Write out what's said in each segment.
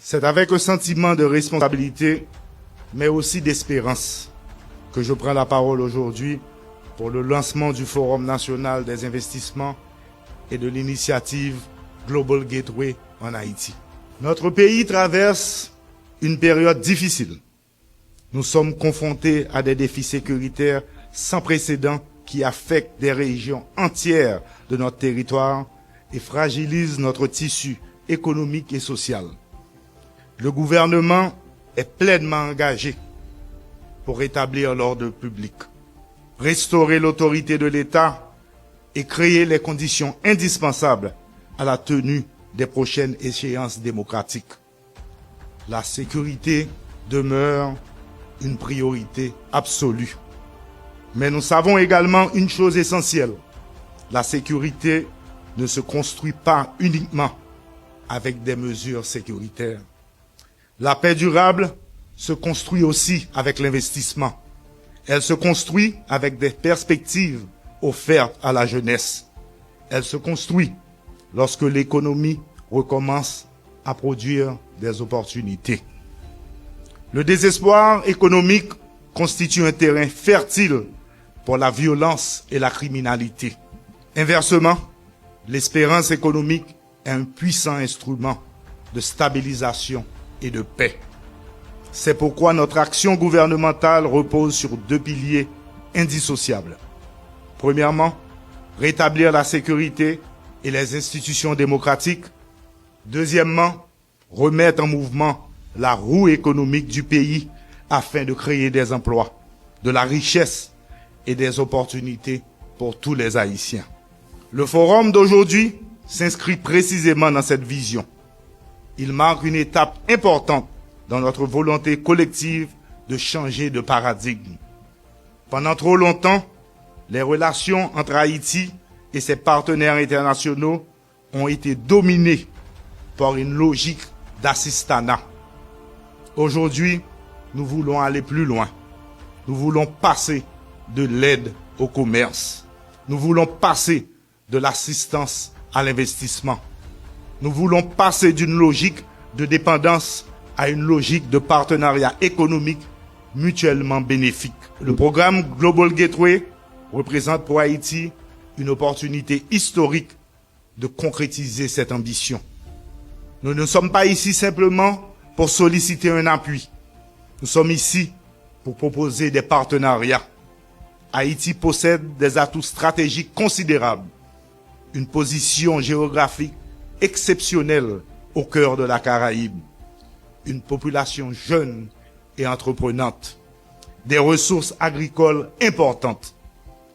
C'est avec un sentiment de responsabilité, mais aussi d'espérance, que je prends la parole aujourd'hui pour le lancement du Forum national des investissements et de l'initiative Global Gateway en Haïti. Notre pays traverse une période difficile. Nous sommes confrontés à des défis sécuritaires sans précédent qui affectent des régions entières de notre territoire et fragilisent notre tissu économique et social. Le gouvernement est pleinement engagé pour rétablir l'ordre public, restaurer l'autorité de l'État et créer les conditions indispensables à la tenue des prochaines échéances démocratiques. La sécurité demeure une priorité absolue. Mais nous savons également une chose essentielle. La sécurité ne se construit pas uniquement avec des mesures sécuritaires. La paix durable se construit aussi avec l'investissement. Elle se construit avec des perspectives offertes à la jeunesse. Elle se construit lorsque l'économie recommence à produire des opportunités. Le désespoir économique constitue un terrain fertile pour la violence et la criminalité. Inversement, l'espérance économique est un puissant instrument de stabilisation et de paix. C'est pourquoi notre action gouvernementale repose sur deux piliers indissociables. Premièrement, rétablir la sécurité et les institutions démocratiques. Deuxièmement, remettre en mouvement la roue économique du pays afin de créer des emplois, de la richesse et des opportunités pour tous les Haïtiens. Le forum d'aujourd'hui s'inscrit précisément dans cette vision. Il marque une étape importante dans notre volonté collective de changer de paradigme. Pendant trop longtemps, les relations entre Haïti et ses partenaires internationaux ont été dominées par une logique d'assistanat. Aujourd'hui, nous voulons aller plus loin. Nous voulons passer de l'aide au commerce. Nous voulons passer de l'assistance à l'investissement. Nous voulons passer d'une logique de dépendance à une logique de partenariat économique mutuellement bénéfique. Le programme Global Gateway représente pour Haïti une opportunité historique de concrétiser cette ambition. Nous ne sommes pas ici simplement pour solliciter un appui. Nous sommes ici pour proposer des partenariats. Haïti possède des atouts stratégiques considérables, une position géographique exceptionnelle au cœur de la Caraïbe, une population jeune et entreprenante, des ressources agricoles importantes,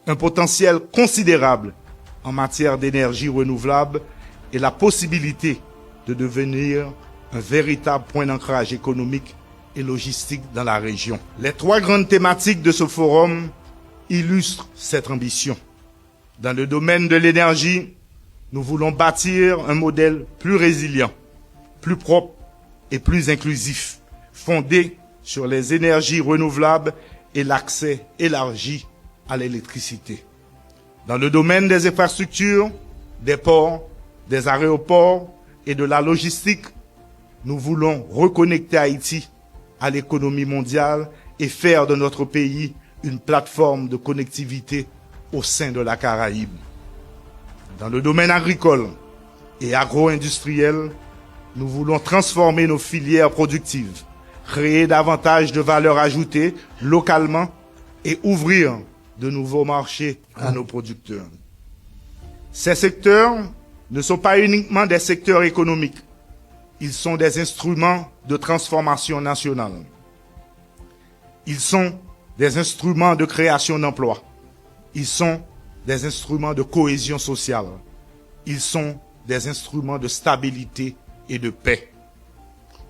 un potentiel considérable en matière d'énergie renouvelable et la possibilité de devenir un véritable point d'ancrage économique et logistique dans la région. Les trois grandes thématiques de ce forum illustrent cette ambition. Dans le domaine de l'énergie, nous voulons bâtir un modèle plus résilient, plus propre et plus inclusif, fondé sur les énergies renouvelables et l'accès élargi à l'électricité. Dans le domaine des infrastructures, des ports, des aéroports et de la logistique, nous voulons reconnecter Haïti à l'économie mondiale et faire de notre pays une plateforme de connectivité au sein de la Caraïbe. Dans le domaine agricole et agro-industriel, nous voulons transformer nos filières productives, créer davantage de valeur ajoutée localement et ouvrir de nouveaux marchés à nos producteurs. Ces secteurs ne sont pas uniquement des secteurs économiques, ils sont des instruments de transformation nationale. Ils sont des instruments de création d'emplois. Ils sont des instruments de cohésion sociale. Ils sont des instruments de stabilité et de paix.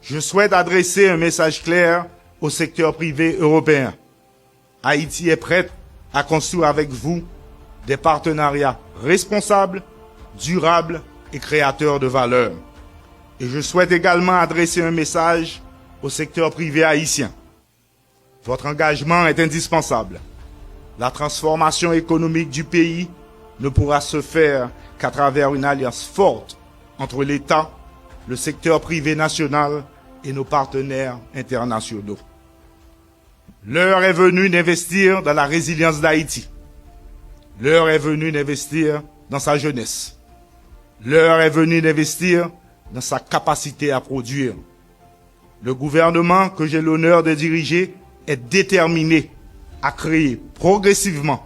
Je souhaite adresser un message clair au secteur privé européen. Haïti est prête à construire avec vous des partenariats responsables, durables et créateurs de valeur. Et je souhaite également adresser un message au secteur privé haïtien. Votre engagement est indispensable. La transformation économique du pays ne pourra se faire qu'à travers une alliance forte entre l'État, le secteur privé national et nos partenaires internationaux. L'heure est venue d'investir dans la résilience d'Haïti. L'heure est venue d'investir dans sa jeunesse. L'heure est venue d'investir dans sa capacité à produire. Le gouvernement que j'ai l'honneur de diriger est déterminé à créer progressivement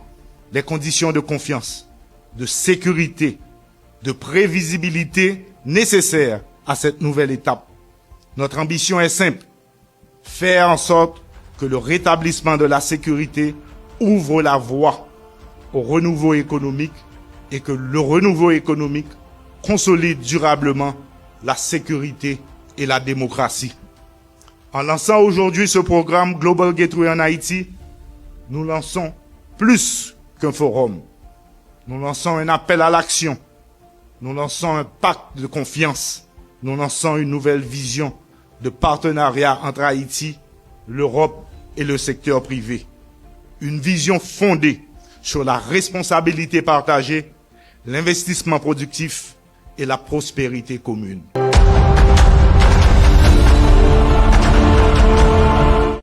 des conditions de confiance, de sécurité, de prévisibilité nécessaires à cette nouvelle étape. Notre ambition est simple, faire en sorte que le rétablissement de la sécurité ouvre la voie au renouveau économique et que le renouveau économique consolide durablement la sécurité et la démocratie. En lançant aujourd'hui ce programme Global Gateway en Haïti, nous lançons plus qu'un forum. Nous lançons un appel à l'action. Nous lançons un pacte de confiance. Nous lançons une nouvelle vision de partenariat entre Haïti, l'Europe et le secteur privé. Une vision fondée sur la responsabilité partagée, l'investissement productif et la prospérité commune.